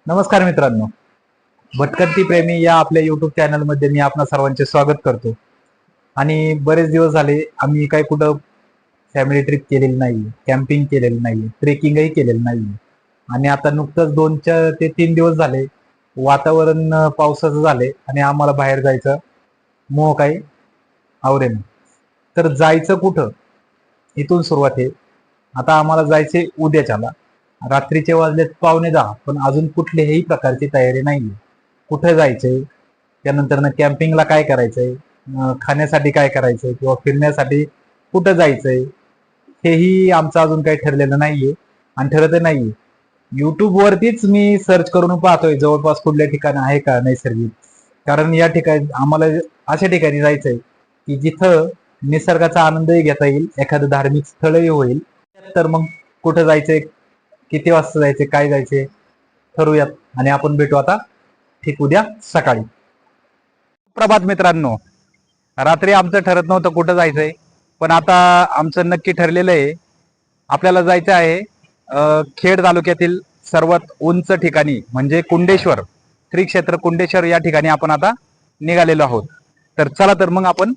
नमस्कार मित्रांनो, भटकंती प्रेमी या आपल्या युट्यूब चॅनलमध्ये मी आपणा सर्वांचे स्वागत करतो. आणि बरेच दिवस झाले आम्ही काही कुठं फॅमिली ट्रिप केलेली नाही, कॅम्पिंग केलेलं नाही, ट्रेकिंगही केलेलं नाही. आणि आता नुकतंच 2 ते 3 दिवस झाले वातावरण पावसाचं झाले आणि आम्हाला बाहेर जायचं मोह काही आवरेना. तर जायचं कुठं इथून सुरुवात आहे. आता आम्हाला जायचे उद्याच्याला. रात्रीचे वाजलेत 9:15, पण अजून कुठल्याही प्रकारची तयारी नाहीये. कुठे जायचंय, त्यानंतर कॅम्पिंगला काय करायचंय, खाण्यासाठी काय करायचंय किंवा फिरण्यासाठी कुठं जायचंय, हेही आमचं अजून काही ठरलेलं नाहीये आणि ठरत नाहीये. युट्यूब वरतीच मी सर्च करून पाहतोय जवळपास कुठल्या ठिकाण आहे का नैसर्गिक. कारण या ठिकाणी आम्हाला अशा ठिकाणी जायचंय की जिथं निसर्गाचा आनंदही घेता येईल, एखादं धार्मिक स्थळही होईल. तर मग कुठं जायचंय, किती वाजता जायचे, काय जायचे ठरवूयात. आणि आपण भेटू आता ठीक उद्या सकाळी. प्रभात मित्रांनो, रात्री आमचं ठरत नव्हतं कुठं जायचंय, पण आता आमचं नक्की ठरलेलं आहे. आपल्याला जायचं आहे खेड तालुक्यातील सर्वात उंच ठिकाणी म्हणजे कुंडेश्वर, श्री क्षेत्र कुंडेश्वर या ठिकाणी आपण आता निघालेलो आहोत. तर चला तर मग आपण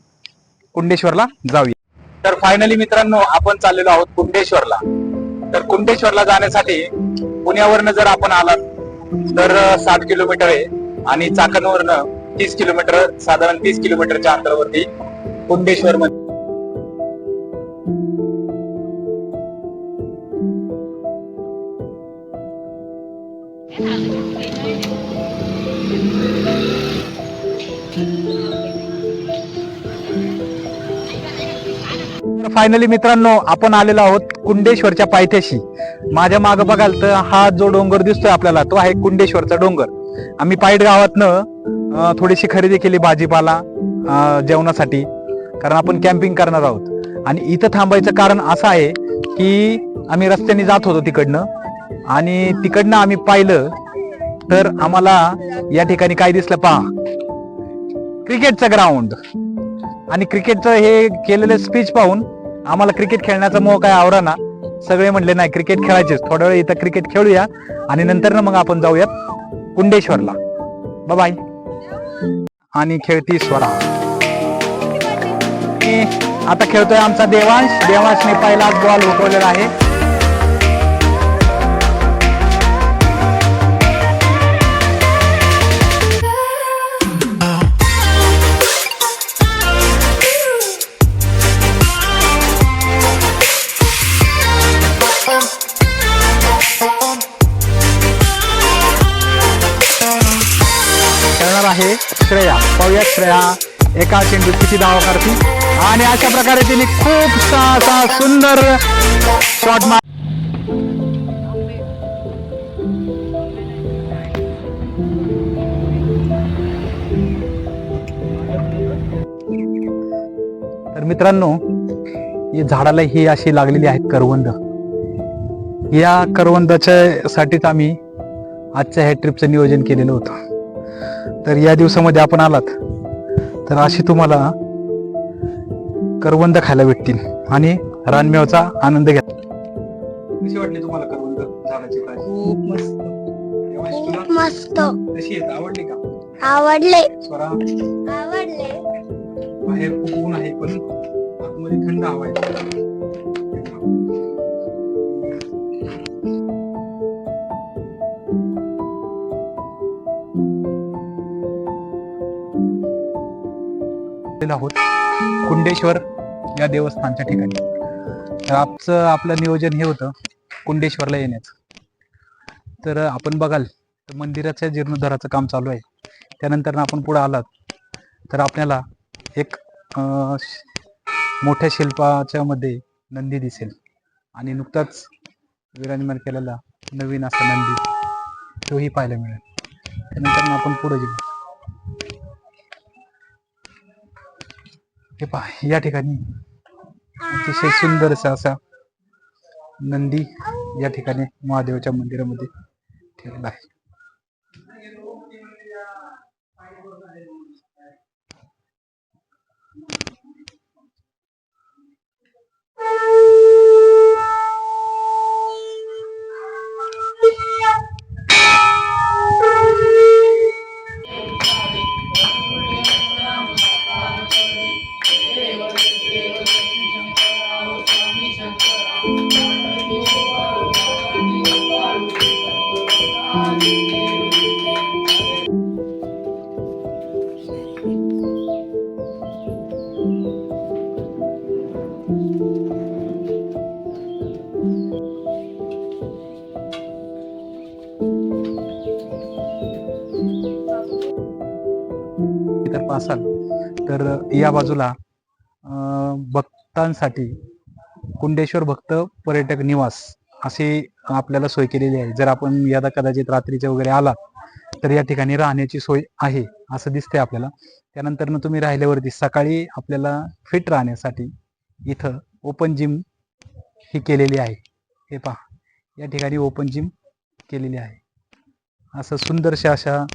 कुंडेश्वरला जाऊया. तर फायनली मित्रांनो आपण चाललेलो आहोत कुंडेश्वरला. तर कुंडेश्वरला जाण्यासाठी पुण्यावरनं जर आपण आलात तर 60 किलोमीटर आहे आणि चाकणवरनं 30 किलोमीटर, साधारण 30 किलोमीटरच्या अंतरावरती कुंडेश्वर मध्ये. फायनली मित्रांनो आपण आलेलो आहोत कुंडेश्वरच्या पायथ्याशी. माझ्या मागे बघाल तर हा जो डोंगर दिसतोय आपल्याला, तो आहे कुंडेश्वरचा डोंगर. आम्ही पायट गावातनं थोडीशी खरेदी केली भाजीपाला जेवणासाठी, कारण आपण कॅम्पिंग करणार आहोत. आणि इथं थांबायचं कारण असं आहे की आम्ही रस्त्याने जात होतो तिकडनं, आणि तिकडनं आम्ही पाहिलं तर आम्हाला या ठिकाणी काय दिसलं पहा, क्रिकेटचं ग्राउंड. आणि क्रिकेटचं हे केलेलं स्पीच पाहून आम्हाला क्रिकेट खेळण्याचा मोह काय आवराना. सगळे म्हणले नाही क्रिकेट खेळायचेच, थोड्या वेळ इथं क्रिकेट खेळूया आणि नंतर ना मग आपण जाऊयात कुंडेश्वरला. बाय. आणि खेळती स्वरा. आता खेळतोय आमचा देवांश. देवांशने पहिलाच बॉल उठवलेला आहे. आहे श्रेया. पाहूया श्रेया एका चेंडूत किती धावा करते. आणि अशा प्रकारे तिने खूप सुंदर शॉट मार. तर मित्रांनो, या झाडाला ही अशी लागलेली आहेत करवंद. या करवंदाच्या साठीच आम्ही आजच्या ह्या ट्रिपचं नियोजन केलेलं होतं. तर या दिवसामध्ये आपण आलात तर अशी तुम्हाला करवंद खायला भेटतील आणि रानमेवाचा आनंद घ्या. कशी वाटली तुम्हाला करवंद झाडाची भाजी? खूप मस्त. खूप मस्त. कशी आहे, आवडली का? आवडले. स्वरा, आवडले. बाहेर खूप ऊन आहे पण आतमध्ये थंड हवा आहे. आहोत कुंडेश्वर या देवस्थानच्या ठिकाणी. तर आपलं नियोजन हे होतं कुंडेश्वरला येण्याचं. तर आपण बघाल तर मंदिराच्या जीर्णोद्धाराचं काम चालू आहे. त्यानंतर आपण पुढे आलात तर आपल्याला एक मोठ्या शिल्पाच्या मध्ये नंदी दिसेल. आणि नुकताच विराजमान केलेला नवीन असा नंदी तोही पाहायला मिळेल. त्यानंतर आपण पुढे जाऊ. हे पहा, या ठिकाणी अतिशय सुंदर असा नंदी या ठिकाणी महादेवाच्या मंदिरामध्ये ठेवलेला आहे. तर पासाल तर या बाजूला भक्तांसाठी कुंडेश्वर भक्त पर्यटक निवास असे आपल्याला सोय केलेली आहे. जर आपण यदा कदाचित रात्रीचे वगैरे आला तर या ठिकाणी राहण्याची सोय आहे असं दिसतंय आपल्याला. त्यानंतर तुम्ही राहिल्यावरती सकाळी आपल्याला फिट राहण्यासाठी इथं ओपन जिम ही केलेली आहे. हे पहा, या ठिकाणी ओपन जिम केलेली आहे. असं सुंदरशा अशा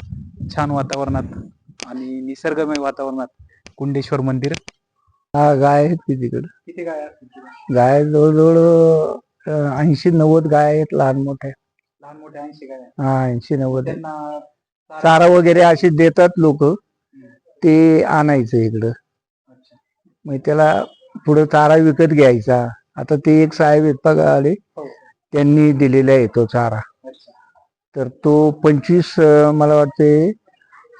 छान वातावरणात आणि निसर्गमय वातावरणात कुंडेश्वर मंदिर. हा गाय आहेत की तिकडं. किती गाय गाय जवळजवळ 80-90 गाय आहेत, लहान मोठ्या. लहान मोठ्या 80 गाय हा 80-90. त्यांना चारा वगैरे असे देतात लोक, ते आणायचं इकडं. अच्छा. मग त्याला पुढे चारा विकत घ्यायचा. आता ते एक साहेब आहेत बघा आले, हो. त्यांनी दिलेला आहे तो चारा. अच्छा. तर तो 25 मला वाटते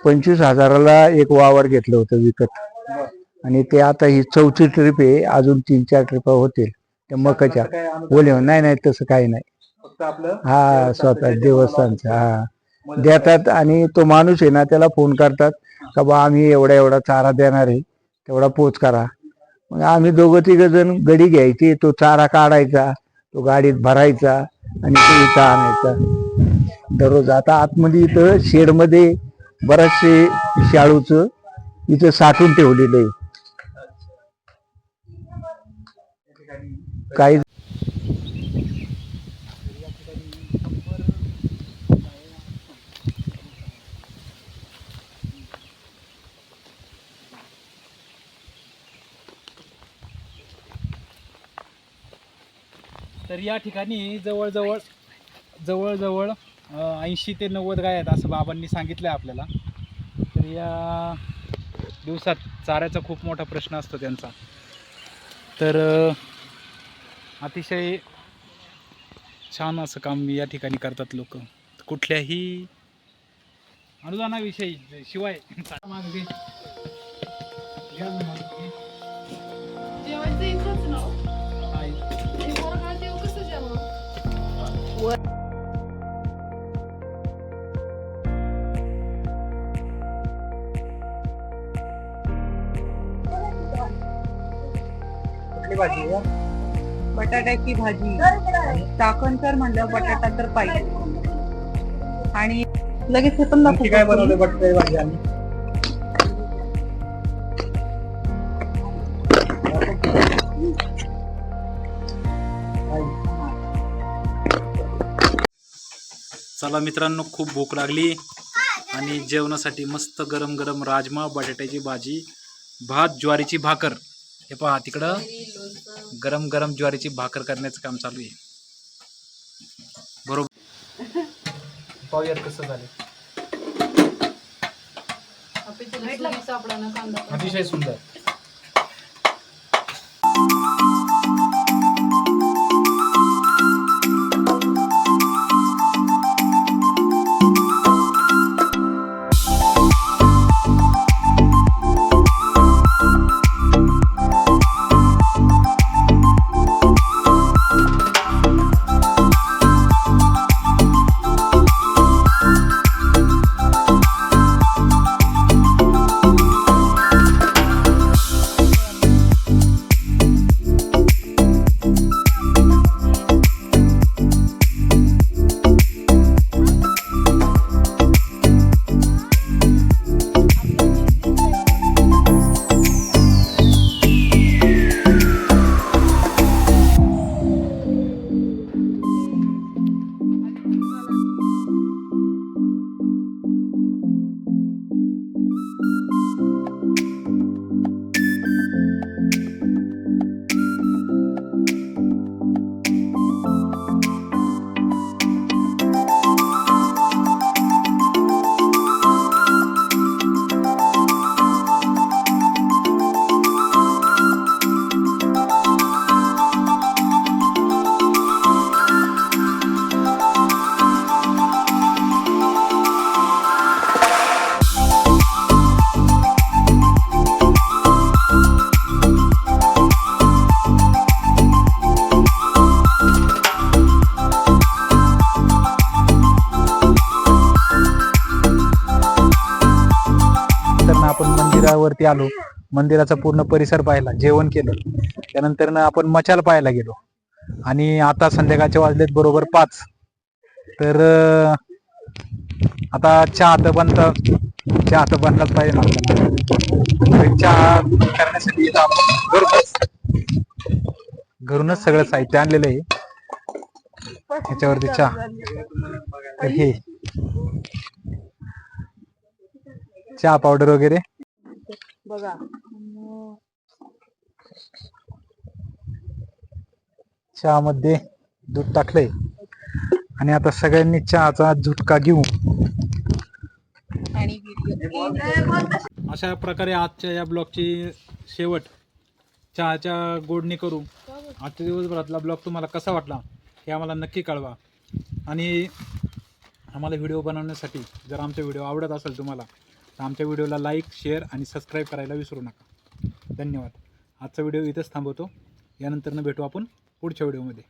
25,000ला एक वावर घेतलं होतं विकत. बरं. आणि ते आता ही 4थी ट्रिप आहे, अजून 3-4 ट्रिपा होतील त्या मकाच्या. काय अनुदान बोले नाही तसं काही नाही. फक्त आपलं हा स्वतः देवस्थानचं हा मदत देतात. आणि तो माणूस आहे ना, त्याला फोन करतात का बा आम्ही एवढा एवढा चारा देणार आहे, तेवढा पोच करा. मग आम्ही 2-3 जण गडी घ्यायची, तो चारा काढायचा, तो गाडीत भरायचा आणि तो इथं आणायचा दररोज. आता आतमध्ये इथं शेडमध्ये बराचसे शाळूचं इथं साठवून ठेवलेलं आहे. काही तर या ठिकाणी जवळजवळ 80 ते 90 गाय आहेत असं बाबांनी सांगितलं आहे आपल्याला. तर या दिवसात चाऱ्याचा खूप मोठा प्रश्न असतो त्यांचा. तर अतिशय छान असं काम या ठिकाणी करतात लोक. कुठल्याही अनुदानाविषयी शिवाय जेवायचं इथंच ना. हे पोरं जेव कसं जेवण? कुठली भाजी आहे? बटाट्याची भाजी, चाकणकर म्हणलं बटाटा तर पाहिजे. आणि लगेच हे पण नक्की काय बनवलं बटाट्याची भाजी आणि चला मित्रांनो, खूप भूक लागली आणि जेवणासाठी मस्त गरम गरम राजमा, बटाट्याची भाजी, भात, ज्वारीची भाकर. हे पहा तिकडं गरम गरम ज्वारीची भाकर करण्याचं काम चालू आहे. बरोबर, पाहूयात कसं झालं. अतिशय सुंदर. मंदिरावरती आलो, मंदिराचा पूर्ण परिसर पाहिला, जेवण केलं, त्यानंतर आपण मचाल पाहायला गेलो आणि आता संध्याकाळचे वाजलेत बरोबर 5. तर आता चहा तर बनलाच पाहिजे ना आपल्याला. तर चहा करण्यासाठी इथं आपण घरूनच सगळं साहित्य आणलेलं आहे. ह्याच्यावरती चहा, तर हे चहा पावडर वगैरे बघा चहामध्ये दूध टाकलंय आणि आता सगळ्यांनी चहाचा झुटका घेऊ. आणि अशा प्रकारे आजच्या या ब्लॉगची शेवट चहाच्या गोडणी करू. आजच्या दिवसभरातला ब्लॉग तुम्हाला कसा वाटला हे आम्हाला नक्की कळवा. आणि आम्हाला व्हिडिओ बनवण्यासाठी जर आमचा व्हिडिओ आवडत असेल तुम्हाला तर आमच्या व्हिडिओला लाईक, शेअर आणि सबस्क्राईब करायला विसरू नका. धन्यवाद. आजचा व्हिडिओ इथेच थांबवतो. यानंतर भेटू आपण पुढच्या व्हिडिओमध्ये.